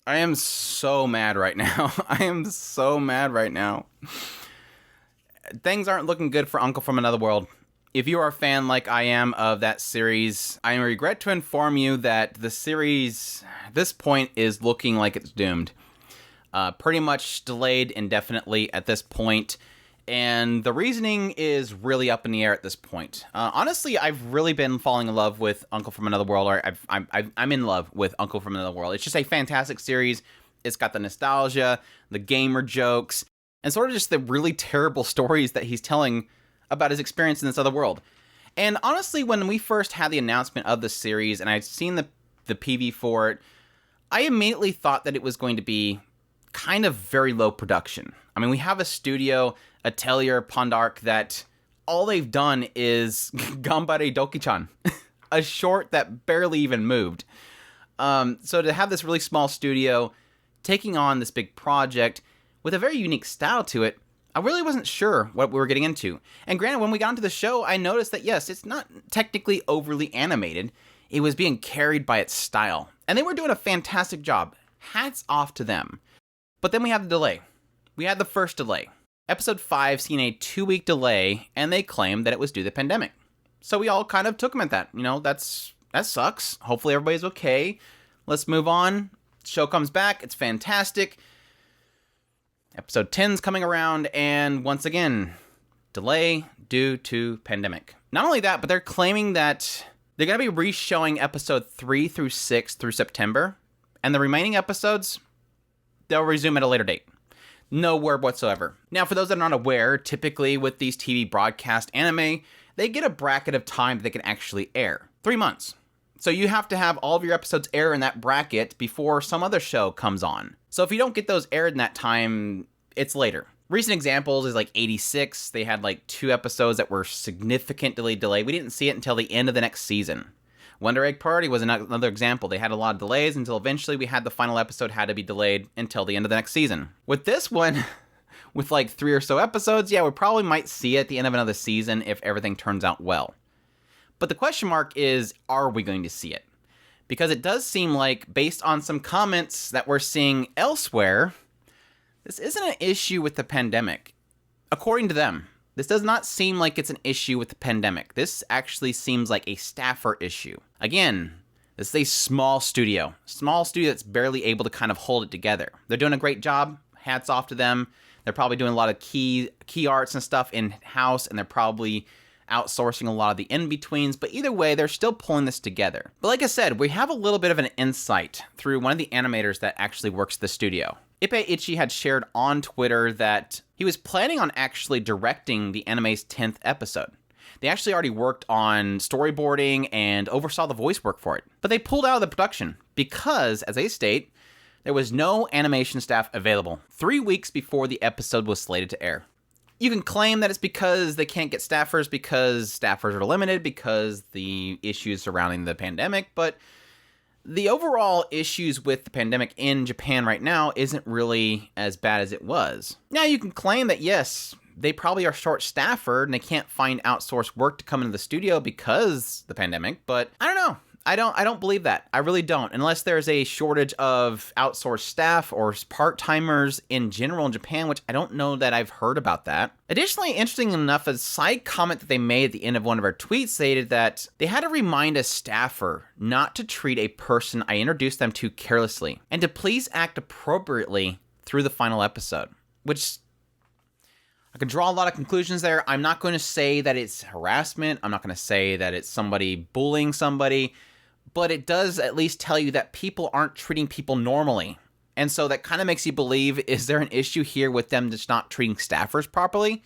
I am so mad right now. I am so mad right now. Things aren't looking good for Uncle from Another World. If you are a fan like I am of that series, I regret to inform you that the series at this point is looking like it's doomed. Pretty much delayed indefinitely at this point, and the reasoning is really up in the air at this point. Honestly, I've really been falling in love with Uncle from Another World, or I'm in love with Uncle from Another World. It's just a fantastic series. It's got the nostalgia, the gamer jokes, and sort of just the really terrible stories that he's telling about his experience in this other world. And honestly, when we first had the announcement of the series, and I'd seen the PV for it, I immediately thought that it was going to be kind of very low production. I mean, we have a studio, Atelier Pondark, that all they've done is Gambare Doki-chan, a short that barely even moved. So to have this really small studio taking on this big project with a very unique style to it, I really wasn't sure what we were getting into. And granted, when we got into the show, I noticed that yes, it's not technically overly animated. It was being carried by its style. And they were doing a fantastic job. Hats off to them. But then we had the delay. We had the first delay. Episode 5 seen a 2-week delay, and they claimed that it was due to the pandemic. So we all kind of took them at that. You know, that sucks. Hopefully everybody's okay. Let's move on. Show comes back. It's fantastic. Episode 10's coming around, and once again, delay due to pandemic. Not only that, but they're claiming that they're going to be re-showing episode 3 through 6 through September, and the remaining episodes, they'll resume at a later date. No word whatsoever. Now, for those that are not aware, typically with these TV broadcast anime, they get a bracket of time that they can actually air. 3 months. So you have to have all of your episodes air in that bracket before some other show comes on. So if you don't get those aired in that time, it's later. Recent examples is like 86. They had like 2 episodes that were significantly delayed. We didn't see it until the end of the next season. Wonder Egg Party was another example. They had a lot of delays until eventually we had the final episode had to be delayed until the end of the next season. With this one, with like 3 or so episodes, yeah, we probably might see it at the end of another season if everything turns out well. But the question mark is, are we going to see it? Because it does seem like, based on some comments that we're seeing elsewhere, this isn't an issue with the pandemic. According to them, this does not seem like it's an issue with the pandemic. This actually seems like a staffer issue. Again, this is a small studio. Small studio that's barely able to kind of hold it together. They're doing a great job. Hats off to them. They're probably doing a lot of key arts and stuff in-house, and they're probably outsourcing a lot of the in-betweens, but either way, they're still pulling this together. But like I said, we have a little bit of an insight through one of the animators that actually works the studio. Ippei had shared on Twitter that he was planning on actually directing the anime's 10th episode. They actually already worked on storyboarding and oversaw the voice work for it. But they pulled out of the production because, as they state, there was no animation staff available 3 weeks before the episode was slated to air. You can claim that it's because they can't get staffers because staffers are limited because the issues surrounding the pandemic, but the overall issues with the pandemic in Japan right now isn't really as bad as it was. Now, you can claim that, yes, they probably are short-staffed and they can't find outsourced work to come into the studio because the pandemic, but I don't know. I don't believe that. I really don't. Unless there's a shortage of outsourced staff or part-timers in general in Japan, which I don't know that I've heard about that. Additionally, interesting enough, a side comment that they made at the end of one of our tweets stated that they had to remind a staffer not to treat a person I introduced them to carelessly and to please act appropriately through the final episode, which I could draw a lot of conclusions there. I'm not going to say that it's harassment. I'm not going to say that it's somebody bullying somebody. But it does at least tell you that people aren't treating people normally. And so that kind of makes you believe, is there an issue here with them just not treating staffers properly?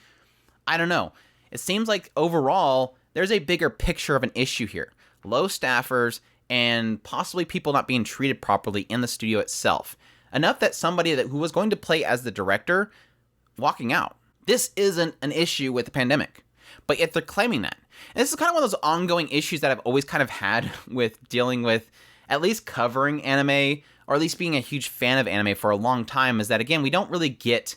I don't know. It seems like overall, there's a bigger picture of an issue here. Low staffers and possibly people not being treated properly in the studio itself. Enough that somebody who was going to play as the director walking out. This isn't an issue with the pandemic. But yet they're claiming that. And this is kind of one of those ongoing issues that I've always kind of had with dealing with at least covering anime, or at least being a huge fan of anime for a long time, is that, again, we don't get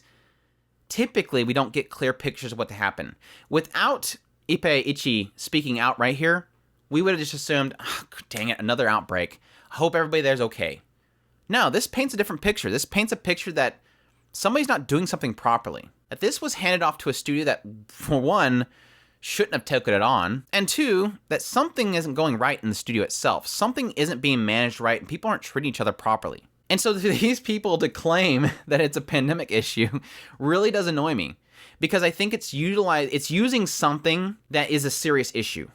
clear pictures of what to happen. Without Ippei speaking out right here, we would have just assumed, oh, dang it, another outbreak. I hope everybody there's okay. No, this paints a different picture. This paints a picture that somebody's not doing something properly. That this was handed off to a studio that, for one, shouldn't have taken it on, and two, that something isn't going right in the studio itself. Something isn't being managed right, and people aren't treating each other properly. And so these people to claim that it's a pandemic issue really does annoy me, because I think it's using something that is a serious issue.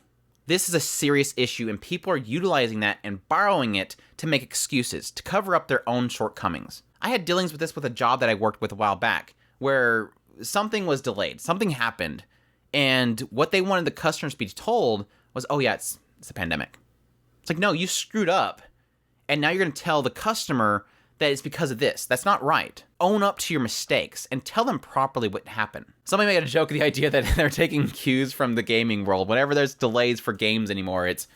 This is a serious issue, and people are utilizing that and borrowing it to make excuses, to cover up their own shortcomings. I had dealings with this with a job that I worked with a while back, where something was delayed, something happened, and what they wanted the customers to be told was, oh yeah, it's a pandemic. It's like, no, you screwed up, and now you're going to tell the customer that it's because of this. That's not right. Own up to your mistakes and tell them properly what happened. Somebody made a joke of the idea that they're taking cues from the gaming world. Whenever there's delays for games anymore, it's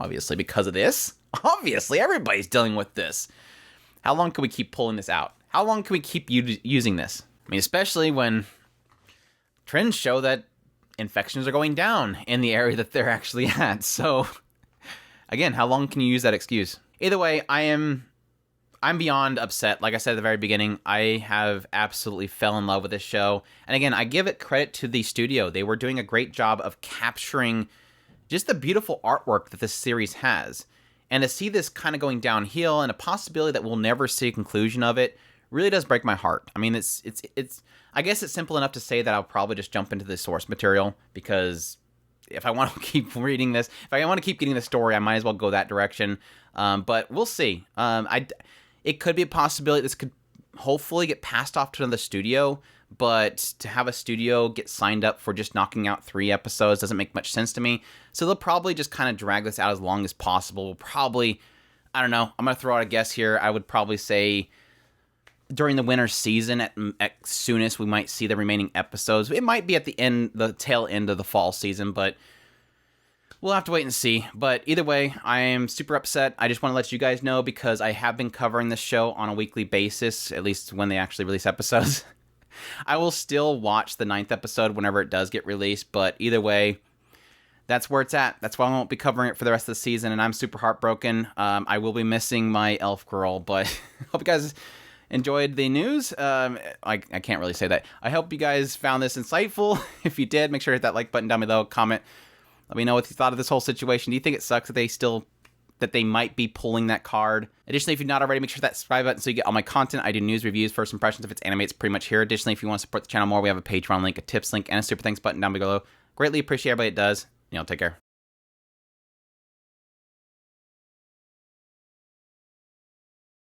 obviously because of this. Obviously, everybody's dealing with this. How long can we keep pulling this out? How long can we keep using this? I mean, especially when trends show that infections are going down in the area that they're actually at. So, again, how long can you use that excuse? Either way, I'm beyond upset. Like I said at the very beginning, I have absolutely fell in love with this show. And again, I give it credit to the studio. They were doing a great job of capturing just the beautiful artwork that this series has. And to see this kind of going downhill and a possibility that we'll never see a conclusion of it really does break my heart. I mean, it's I guess it's simple enough to say that I'll probably just jump into the source material, because if I want to keep reading this, if I want to keep getting the story, I might as well go that direction. But we'll see. It could be a possibility this could hopefully get passed off to another studio, but to have a studio get signed up for just knocking out 3 episodes doesn't make much sense to me. So they'll probably just kind of drag this out as long as possible. Probably, I don't know, I'm going to throw out a guess here. I would probably say during the winter season at soonest we might see the remaining episodes. It might be at the tail end of the fall season, but we'll have to wait and see. But either way, I am super upset. I just want to let you guys know, because I have been covering this show on a weekly basis, at least when they actually release episodes. I will still watch the 9th episode whenever it does get released, but either way, that's where it's at. That's why I won't be covering it for the rest of the season, and I'm super heartbroken. I will be missing my elf girl, but hope you guys enjoyed the news. I can't really say that. I hope you guys found this insightful. If you did, make sure to hit that like button down below, comment. Let me know what you thought of this whole situation. Do you think it sucks that they might be pulling that card? Additionally, if you're not already, make sure to hit that subscribe button so you get all my content. I do news, reviews, first impressions. If it's anime, it's pretty much here. Additionally, if you want to support the channel more, we have a Patreon link, a tips link, and a super thanks button down below. Greatly appreciate everybody that does. Take care.